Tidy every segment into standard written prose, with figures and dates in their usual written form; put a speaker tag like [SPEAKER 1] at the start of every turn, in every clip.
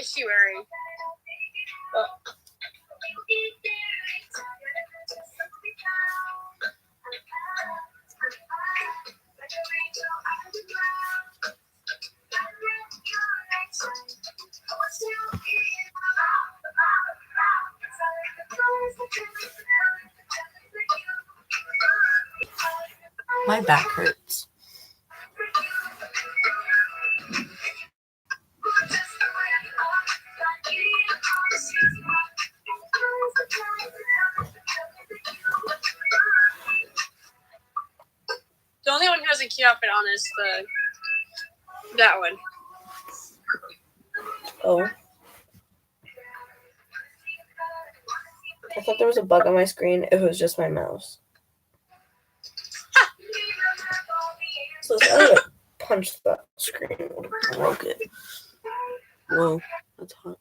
[SPEAKER 1] is she wearing? Oh.
[SPEAKER 2] My back hurts.
[SPEAKER 1] The only one who has a cute outfit on is that one.
[SPEAKER 2] Oh. I thought there was a bug on my screen. It was just my mouse. So I would have punched that screen. Would have broke it. Whoa, that's hot.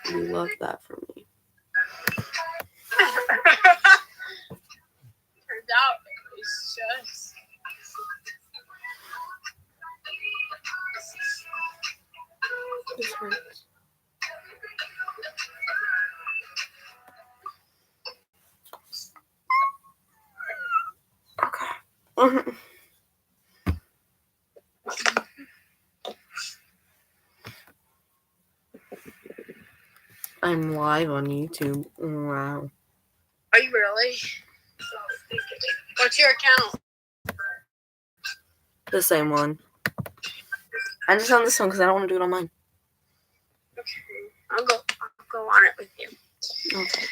[SPEAKER 2] You love that for me.
[SPEAKER 1] Turned out it was just.
[SPEAKER 2] This hurts. Okay. I'm live on YouTube. Wow.
[SPEAKER 1] Are you really? What's your account?
[SPEAKER 2] The same one. I just on this one because I don't want to do it on mine.
[SPEAKER 1] Okay. I'll go on it with you.
[SPEAKER 2] Okay.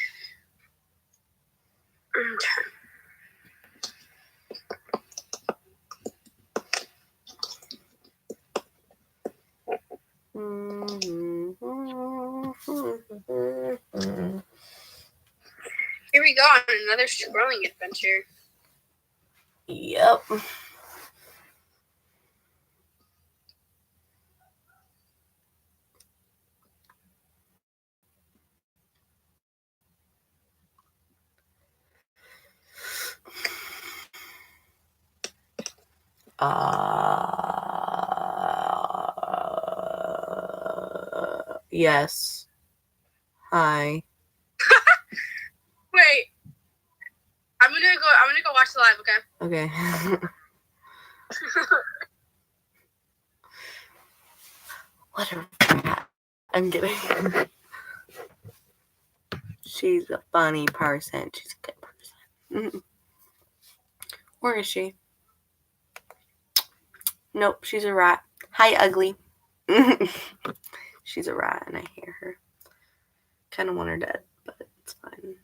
[SPEAKER 1] Here we go on another scrolling adventure.
[SPEAKER 2] Yep. Yes. Hi.
[SPEAKER 1] Wait. I'm gonna go watch the live, okay?
[SPEAKER 2] Okay. What a rat. I'm kidding. She's a funny person. She's a good person. Where is she? Nope, she's a rat. Hi, ugly. She's a rat and I hate her. Kind of want her dead, but it's fine.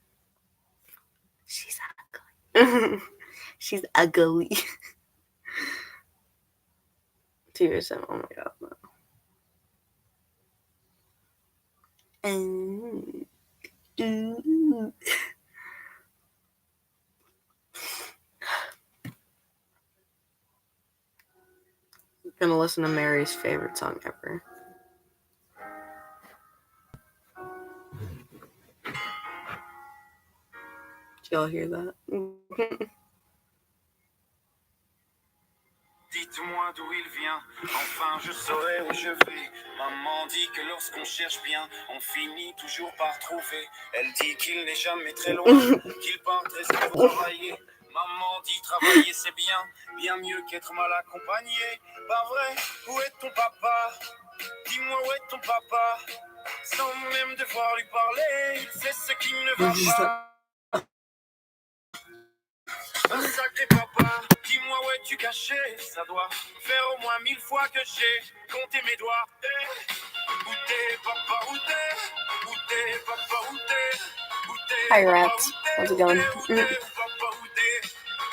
[SPEAKER 2] She's ugly. She's ugly. 2 years in. Oh my god. Gonna listen to Mary's favorite song ever. Did y'all hear that?
[SPEAKER 3] Dites-moi d'où il vient, enfin je saurai où je vais. Maman dit que lorsqu'on cherche bien, on finit toujours par trouver. Elle dit qu'il n'est jamais très loin, qu'il part très vite pour travailler. Maman dit travailler c'est bien, bien mieux qu'être mal accompagné. Pas vrai, où est ton papa? Dis-moi où est ton papa? Sans même devoir lui parler, c'est ce qui ne va pas. Un sacré papa, dis-moi où es-tu caché? Ça doit faire au moins 1000 fois que j'ai compté mes doigts. Où t'es, papa, où t'es? Où t'es, papa, où t'es? Où t'es,
[SPEAKER 2] Hi,
[SPEAKER 3] papa,
[SPEAKER 2] rats.
[SPEAKER 3] où t'es?
[SPEAKER 2] How's it going?
[SPEAKER 3] Où t'es, papa, où t'es?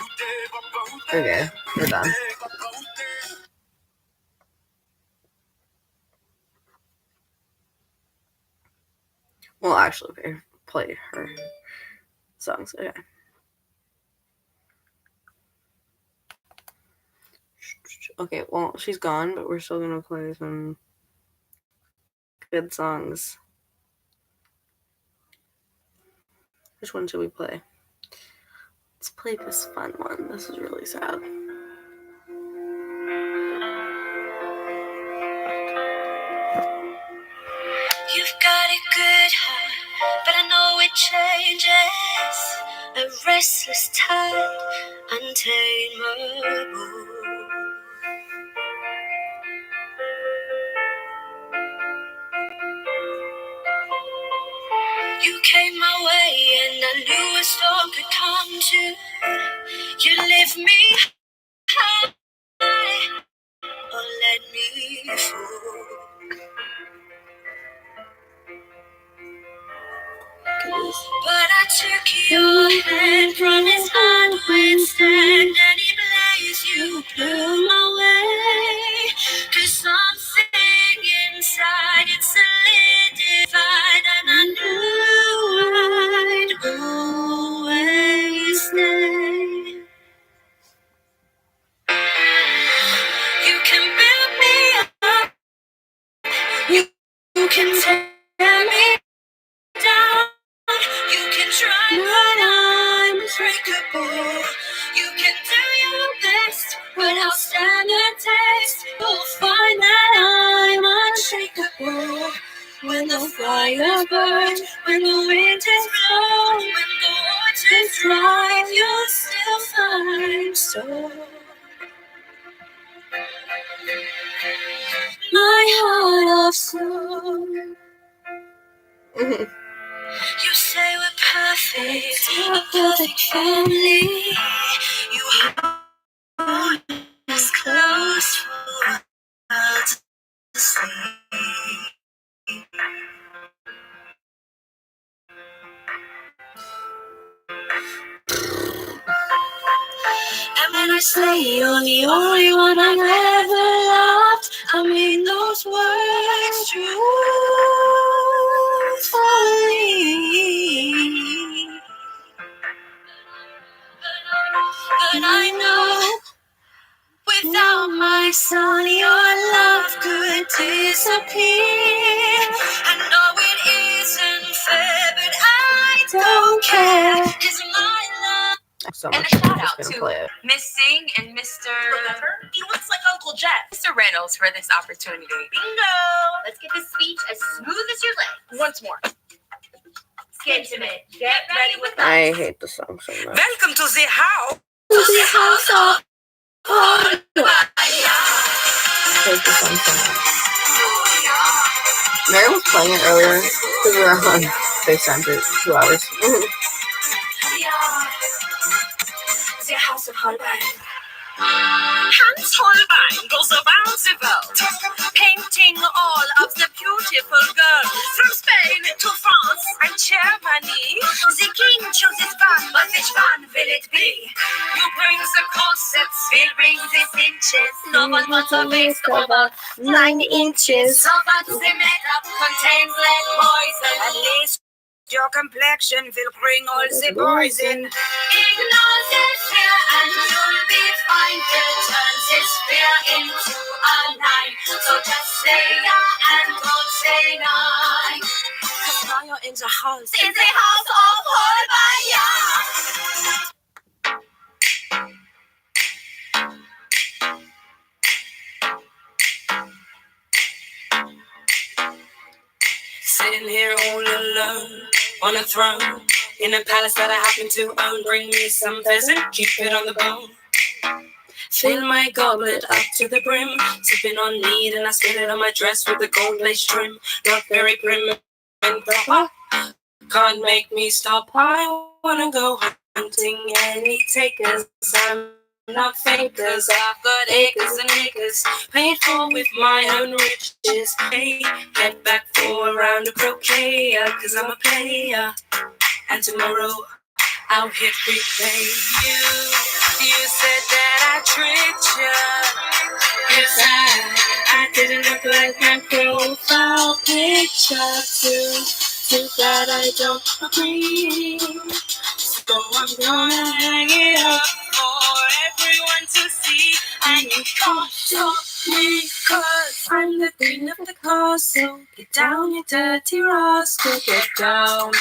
[SPEAKER 3] Où t'es, papa, où t'es?
[SPEAKER 2] Okay, we're done.
[SPEAKER 3] Où t'es, papa, où t'es?
[SPEAKER 2] Well, actually, play her songs. Okay. Okay, well, she's gone, but we're still gonna play some good songs. Which one should we play? Let's play this fun one. This is really sad. You've got a good heart, but I know it changes. A restless tide, untamable. You came my way and I knew a storm could come too. You lift me high or let me fall. But I took your hand, promised I would stand any place you blew my way. 'Cause something inside it solidified and I knew I'd always stay. You can build me up, you can tear me down. You can try, but I'm unbreakable. You can do your best, but I'll stand the test. You'll find that I'm unshakable. When the fire burns, when the wind is blown, when the water's dry, you'll still find so. My heart of stone. You say we're perfect, a perfect family. You hold us close for a while to sleep. And when I say you're the only one I've ever loved, I mean those words truthfully. But I know without my son, your love could disappear. I know it isn't fair, but I don't care. 'Cause my love.
[SPEAKER 1] So and a shout out to Miss Singh and Mr. Remember? He looks like Uncle Jeff. Mr. Reynolds for this opportunity. Bingo! Let's get this speech as smooth as your legs. Once more. Skintimate. Get ready with us.
[SPEAKER 2] I hate the song so much.
[SPEAKER 3] Welcome to the house.
[SPEAKER 2] To the house of I hate the song so much. Mary was playing it earlier because we were on FaceTime for 2 hours. The house of Holbein.
[SPEAKER 1] Hans Holbein goes around the world, painting all of the beautiful girls from Spain to France and Germany. The king chooses one, but which one will it be? You bring the corsets, we'll bring the cinches. No one wants a waist over 9 inches. So what the makeup contains lead poison.
[SPEAKER 3] At least your complexion will bring all the boys in.
[SPEAKER 1] Ignore the fear and you'll be fine. We'll turn this fear into a line. So just say yeah and don't say nine.
[SPEAKER 3] 'Cause now you're in the house.
[SPEAKER 1] In the house of Holbein.
[SPEAKER 3] Sitting here all alone on a throne in a palace that I happen to own. Bring me some pheasant, keep it on the bone. Fill my goblet up to the brim, sipping on mead and I spill it on my dress with the gold lace trim. Not very prim and proper, can't make me stop. I wanna go hunting any takers. I'm not fakers, I've got acres and acres paid for with my own riches. Hey, head back for a round of croquet, 'cause I'm a player, and tomorrow I'll hit replay. You said that I tricked you, 'cause I didn't look like my profile picture. Too bad I don't agree. So I'm gonna hang it up for everyone to see. And you can't stop me, 'cause I'm the queen of the castle. Get down, you dirty rascal, get down.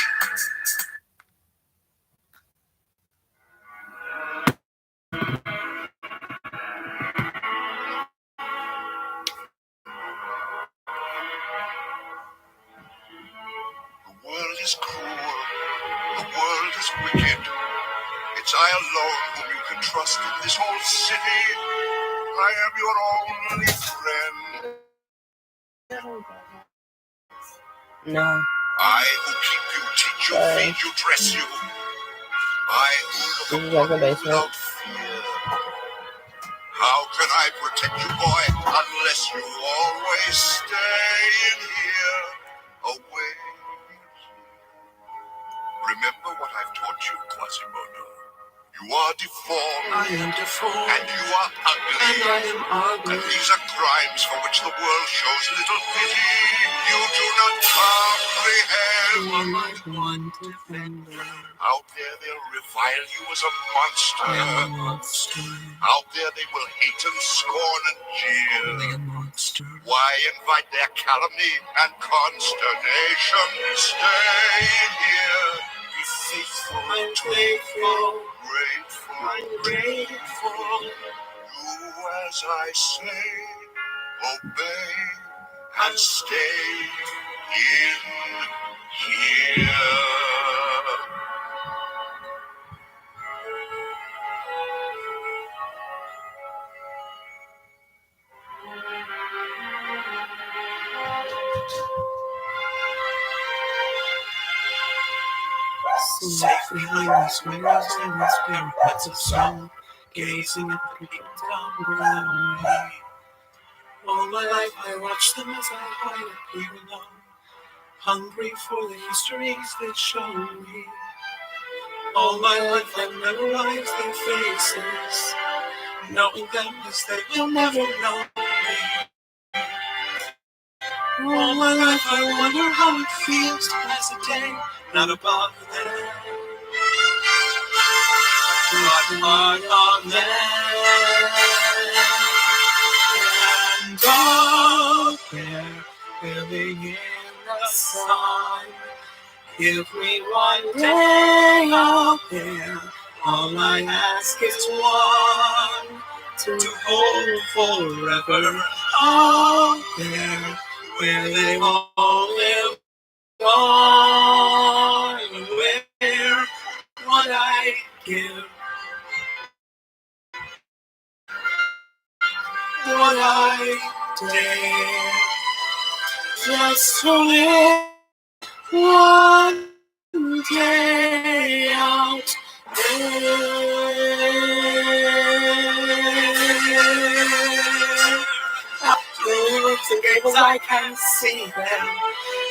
[SPEAKER 3] is cruel, the world is wicked. It's I alone whom you can trust in this whole city. I am your only friend.
[SPEAKER 2] No.
[SPEAKER 3] I who keep you, teach you, feed you, dress you. I who look upon you without fear. How can I protect you, boy, unless you always stay in here, away? Remember what I've taught you, Quasimodo. You are deformed.
[SPEAKER 4] I am deformed.
[SPEAKER 3] And you are ugly.
[SPEAKER 4] And I am ugly.
[SPEAKER 3] And these are crimes for which the world shows little pity. You do not comprehend.
[SPEAKER 4] You are my one defender.
[SPEAKER 3] Out there they'll revile you as a monster.
[SPEAKER 4] I am a monster.
[SPEAKER 3] Out there they will hate and scorn and jeer.
[SPEAKER 4] Only a monster.
[SPEAKER 3] Why invite their calumny and consternation? Stay here. Be faithful.
[SPEAKER 4] I'm grateful.
[SPEAKER 3] Grateful.
[SPEAKER 4] I'm grateful.
[SPEAKER 3] Do as I say. Obey. And stay in here.
[SPEAKER 4] Safe behind these windows and these parapets of stone, gazing at the people down below me. All my life I watch them as I hide up here alone, hungry for the histories they show me. All my life I've memorized their faces, knowing them as they will never know me. All my life I wonder how it feels to pass a day not above them, but part of them. And out there, living in the sun, give me one day out there. All I ask is one, to hold forever out there, where they all live on, where what I give, what I dare, just to live one day out there. The gables I can see them.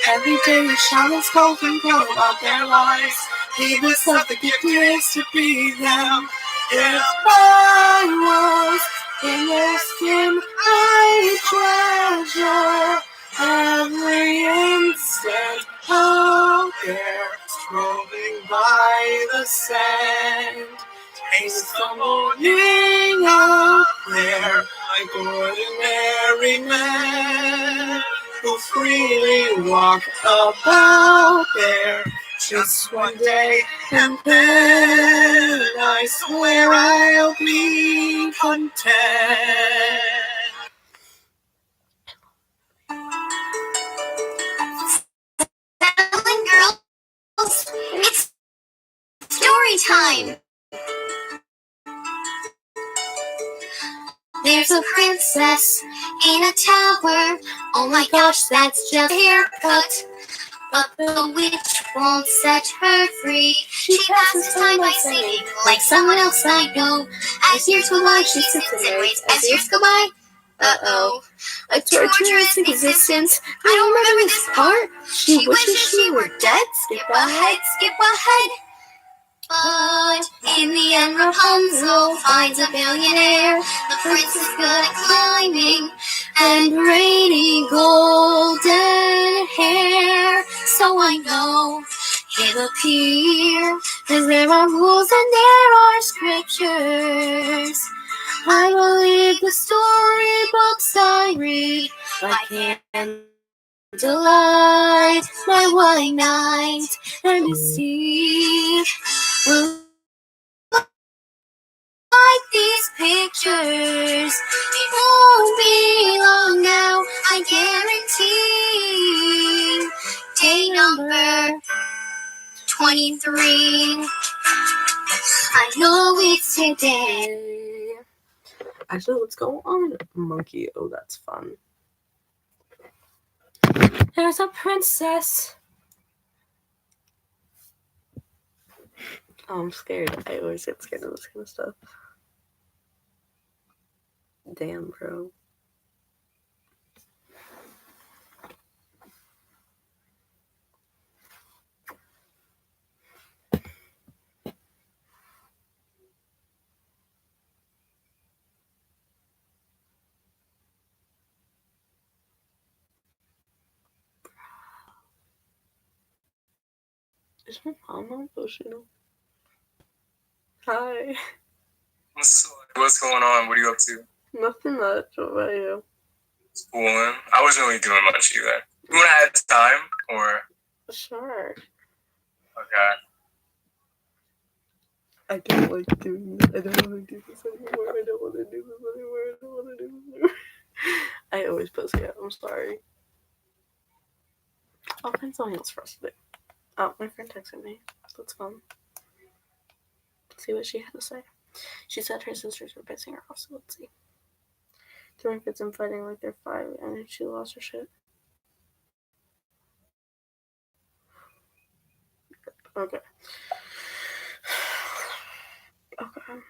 [SPEAKER 4] Every day the shadows go and go about their lives, heedless of the gift it is to be them. If I was in their skin, I treasure every instant out there, strolling by the sand. Taste the morning out there, like ordinary men who freely walk about there. Just one day, and then I swear I'll be content.
[SPEAKER 2] Selling girls, it's story time. There's a princess in a tower. Oh my gosh, that's just a haircut. But the witch won't set her free. She passes time by singing like someone else I know. As years go by, she sits and waits. As years go by, a torturous existence. I don't remember this part. She wishes she were dead. Skip ahead, skip ahead. But in the end, Rapunzel finds a billionaire. The prince is good at climbing and braiding golden hair. So I know he'll appear, 'cause there are rules and there are scriptures. I believe the storybooks I read. I can't delight my white knight and deceive. Like these pictures, it won't be long now, I guarantee. Day number 23. I know it's today.
[SPEAKER 1] Actually, let's go on Monkey. Oh, that's fun. There's a princess. Oh, I'm scared. I always get scared of this kind of stuff. Damn, bro. Is my mom on? Oh, she know. Hi.
[SPEAKER 5] What's going on? What are you up to?
[SPEAKER 1] Nothing much. What about you?
[SPEAKER 5] Schooling. I wasn't really doing much either. You want to add time or?
[SPEAKER 1] Sure.
[SPEAKER 5] Okay.
[SPEAKER 1] I don't like doing this. I don't want to do this anymore. I don't want to do this anymore. I don't want to do this anymore. I always post it. I'm sorry. I'll find something else for us to do. Oh, my friend texted me. That's fun. Let's see what she had to say. She said her sisters were pissing her off, so let's see. Throwing fits and fighting like they're 5, and she lost her shit. Okay. Okay.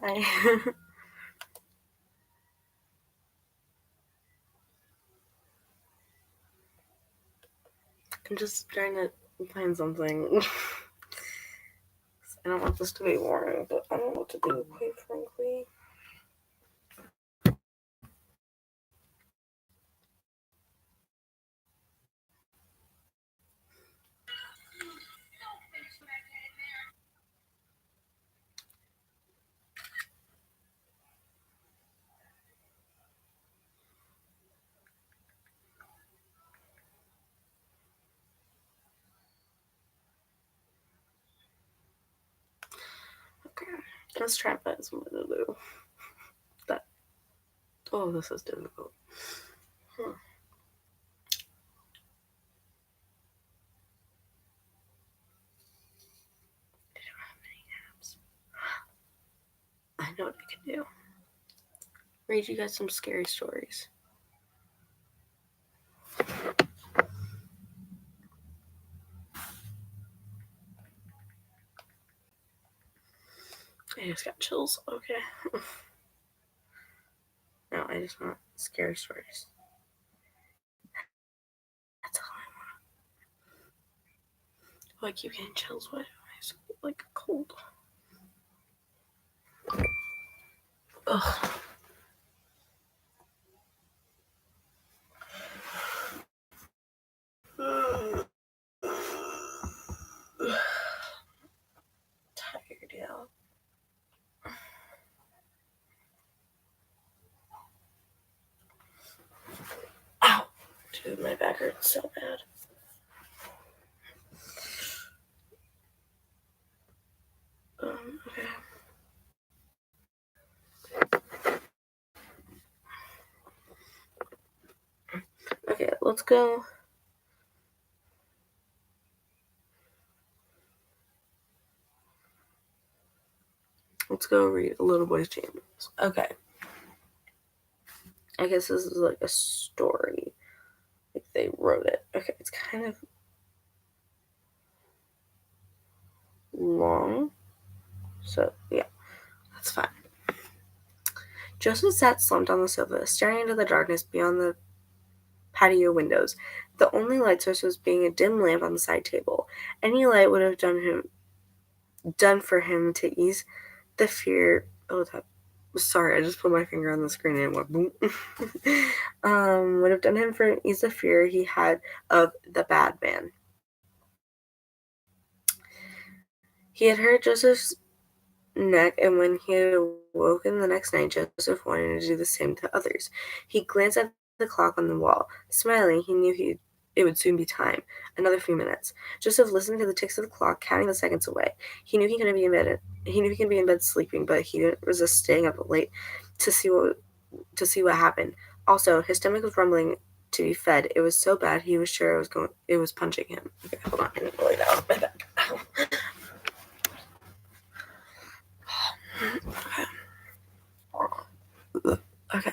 [SPEAKER 1] I'm just trying to find something. I don't want this to be boring, but I don't know what to do, quite frankly. Okay, let's try and find something to do. That. Oh, this is difficult. I know what I can do. Read you guys some scary stories. I just got chills. Okay. No, I just want scary stories. That's all I want. Like, you getting chills? What? Like a cold. Ugh. Tired, yeah. Ow! Dude, my back hurts so bad. Okay. Okay, let's go. Let's go read A Little Boy's Dreams. Okay. I guess this is like a story. Like they wrote it. Okay, it's kind of long. So, yeah, that's fine. Joseph sat slumped on the sofa, staring into the darkness beyond the patio windows. The only light source was being a dim lamp on the side table. Any light would have done him
[SPEAKER 2] done for him to ease the fear. Oh, sorry, I just put my finger on the screen and it went boom. Would have done him for ease the fear he had of the bad man. He had hurt Joseph's neck, and when he had awoken the next night, Joseph wanted to do the same to others. He glanced at the clock on the wall. Smiling, he knew it would soon be time. Another few minutes. Joseph listened to the ticks of the clock, counting the seconds away. He knew he couldn't be in bed. He knew he could be in bed sleeping, but he didn't resist staying up late to see what happened. Also, his stomach was rumbling to be fed. It was so bad he was sure it was punching him. Okay, hold on, I need to lay down my back. Okay.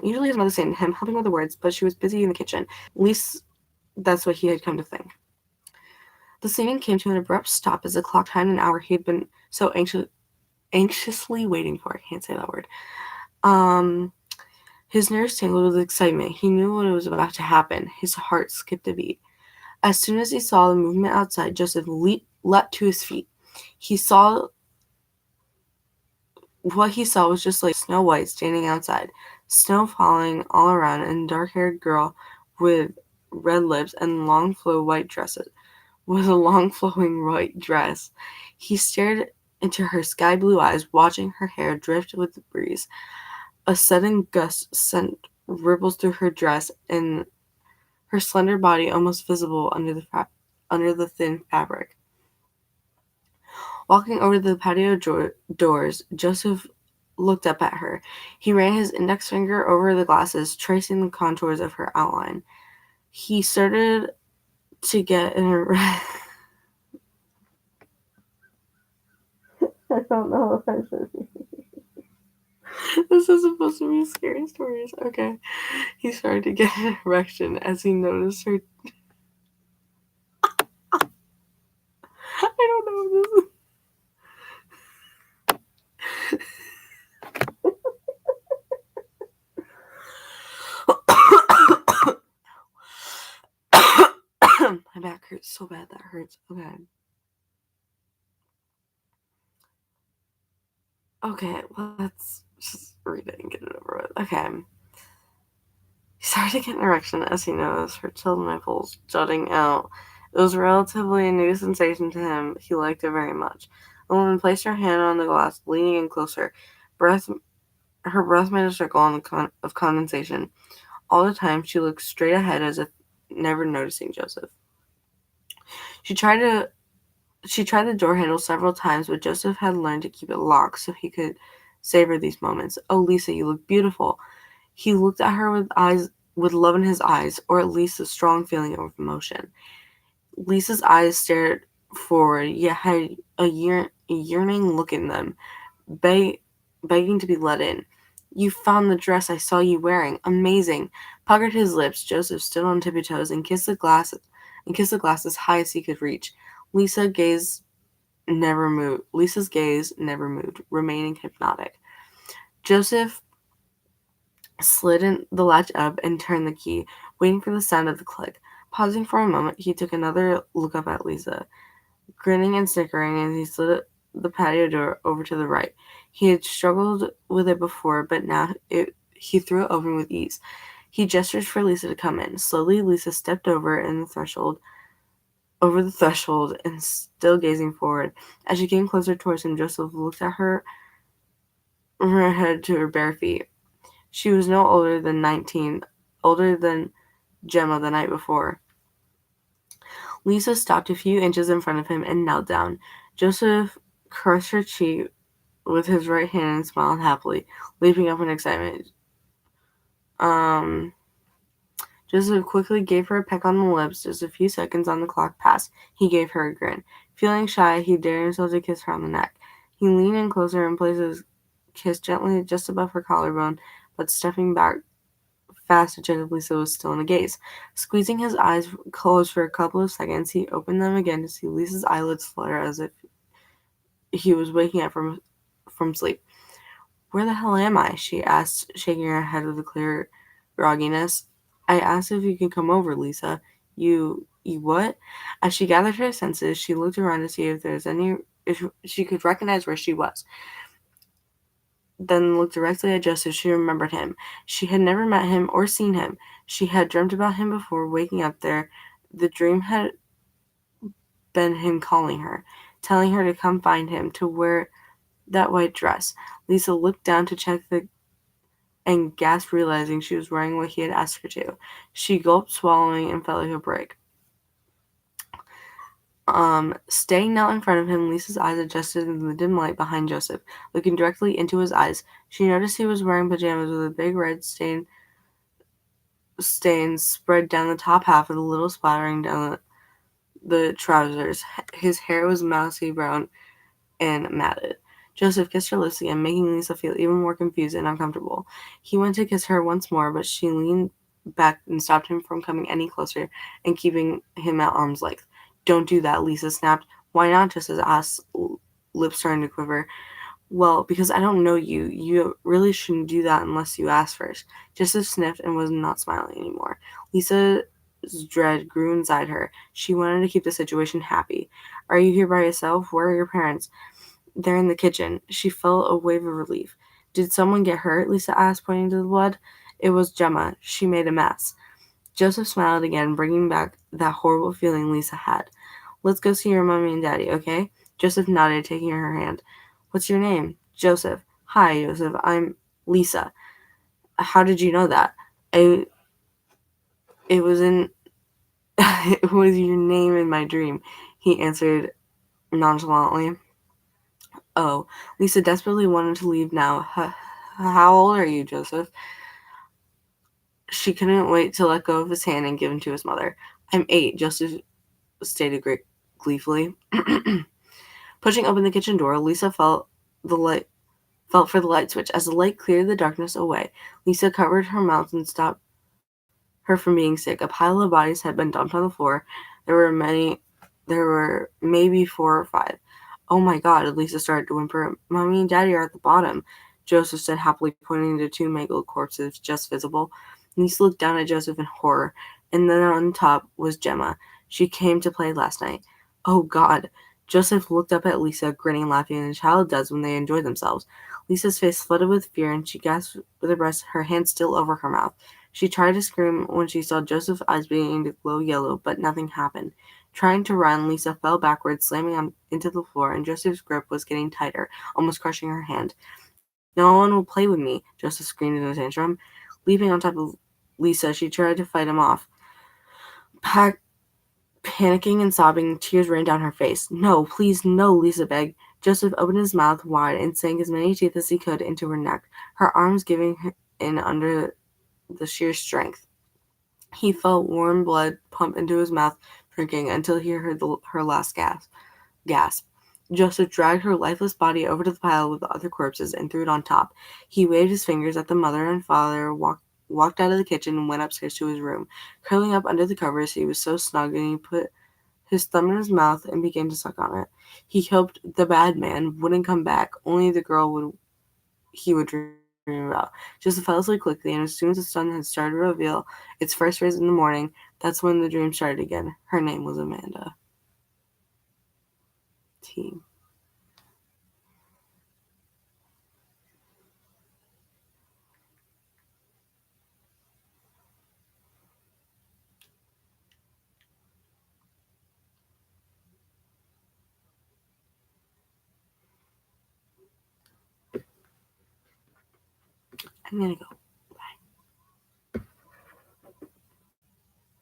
[SPEAKER 2] Usually his mother saying to him, helping with the words, but she was busy in the kitchen. At least that's what he had come to think. The singing came to an abrupt stop as the clock chimed an hour he had been so anxiously waiting for. I can't say that word. His nerves tingled with excitement. He knew what was about to happen. His heart skipped a beat. As soon as he saw the movement outside, Joseph leapt to his feet. What he saw was just like Snow White standing outside, snow falling all around, and a dark-haired girl with red lips and long flowing white dress. He stared into her sky-blue eyes, watching her hair drift with the breeze. A sudden gust sent ripples through her dress, and her slender body almost visible under the thin fabric. Walking over to the patio doors, Joseph looked up at her. He ran his index finger over the glasses, tracing the contours of her outline. He started to get an erect. I don't know if I should be. This is supposed to be scary stories. Okay. He started to get an erection as he noticed her. I don't know if this is. My back hurts so bad. That hurts. Okay, let's just read it and get it over with. Okay. He started to get an erection as he noticed her chilled nipples jutting out. It was relatively a new sensation to him. He liked it very much. The woman placed her hand on the glass, leaning in closer. Her breath made a circle of condensation. All the time, she looked straight ahead as if never noticing Joseph. She tried the door handle several times, but Joseph had learned to keep it locked so he could savor these moments. Oh, Lisa, you look beautiful. He looked at her with love in his eyes, or at least a strong feeling of emotion. Lisa's eyes stared forward, yet had a yearning look in them, begging to be let in. You found the dress I saw you wearing. Amazing. Puckered his lips, Joseph stood on tippy toes and kissed the glass as high as he could reach. Lisa's gaze never moved, remaining hypnotic. Joseph slid the latch up and turned the key, waiting for the sound of the click. Pausing for a moment, he took another look up at Lisa, grinning and snickering as he slid the patio door over to the right. He had struggled with it before, but now he threw it open with ease. He gestured for Lisa to come in. Slowly, Lisa stepped over the threshold, and still gazing forward. As she came closer towards him, Joseph looked at her head to her bare feet. She was no older than 19, older than Gemma the night before. Lisa stopped a few inches in front of him and knelt down. Joseph caressed her cheek with his right hand and smiled happily, leaping up in excitement. Joseph quickly gave her a peck on the lips. Just a few seconds on the clock passed. He gave her a grin. Feeling shy, he dared himself to kiss her on the neck. He leaned in closer and placed his kiss gently just above her collarbone, but stepping back fast to check if Lisa was still in a gaze. Squeezing his eyes closed for a couple of seconds, he opened them again to see Lisa's eyelids flutter as if he was waking up from sleep. Where the hell am I? She asked, shaking her head with a clear grogginess. I asked if you could come over, Lisa. You what? As she gathered her senses, she looked around to see if she could recognize where she was. Then looked directly at Joseph. She remembered him. She had never met him or seen him. She had dreamt about him before waking up there. The dream had been him calling her, telling her to come find him, to wear that white dress. Lisa looked down to check and gasped, realizing she was wearing what he had asked her to. She gulped, swallowing, and felt like a brick. Staying knelt in front of him, Lisa's eyes adjusted in the dim light behind Joseph. Looking directly into his eyes, she noticed he was wearing pajamas with a big red stains spread down the top half of the little splattering down the trousers. His hair was mousy brown and matted. Joseph kissed her lips again, making Lisa feel even more confused and uncomfortable. He went to kiss her once more, but she leaned back and stopped him from coming any closer and keeping him at arm's length. Don't do that, Lisa snapped. Why not? Joseph asked, lips starting to quiver. Well, because I don't know you. You really shouldn't do that unless you ask first. Joseph sniffed and was not smiling anymore. Lisa's dread grew inside her. She wanted to keep the situation happy. Are you here by yourself? Where are your parents? They're in the kitchen. She felt a wave of relief. Did someone get hurt? Lisa asked, pointing to the blood. It was Gemma. She made a mess. Joseph smiled again, bringing back that horrible feeling Lisa had. Let's go see your mommy and daddy, okay? Joseph nodded, taking her hand. What's your name? Joseph. Hi, Joseph. I'm Lisa. How did you know that? It was in it was your name in my dream, he answered nonchalantly. Oh, Lisa desperately wanted to leave now. How old are you, Joseph? She couldn't wait to let go of his hand and give him to his mother. I'm 8, Joseph stated gleefully. Pushing open the kitchen door, Lisa felt for the light switch. As the light cleared the darkness away, Lisa covered her mouth and stopped her from being sick. A pile of bodies had been dumped on the floor. There were maybe 4 or 5. Oh my God, Lisa started to whimper. Mommy and Daddy are at the bottom, Joseph said happily, pointing to 2 mangled corpses just visible. Lisa looked down at Joseph in horror, and then on top was Gemma. She came to play last night. Oh God. Joseph looked up at Lisa, grinning and laughing as a child does when they enjoy themselves. Lisa's face flooded with fear, and she gasped with her breath, her hand still over her mouth. She tried to scream when she saw Joseph's eyes beginning to glow yellow, but nothing happened. Trying to run, Lisa fell backwards, slamming into the floor, and Joseph's grip was getting tighter, almost crushing her hand. No one will play with me, Joseph screamed in a tantrum. Leaping on top of Lisa, she tried to fight him off. Panicking and sobbing, tears ran down her face. No, please, no, Lisa begged. Joseph opened his mouth wide and sank as many teeth as he could into her neck, her arms giving in under the sheer strength. He felt warm blood pump into his mouth, drinking until he heard her last gasp. Joseph dragged her lifeless body over to the pile with the other corpses and threw it on top. He waved his fingers at the mother and father, walked out of the kitchen and went upstairs to his room. Curling up under the covers, he was so snug, and he put his thumb in his mouth and began to suck on it. He hoped the bad man wouldn't come back, only the girl he would dream about. Joseph fell asleep quickly, and as soon as the sun had started to reveal its first rays in the morning, that's when the dream started again. Her name was Amanda. Team. I'm gonna go.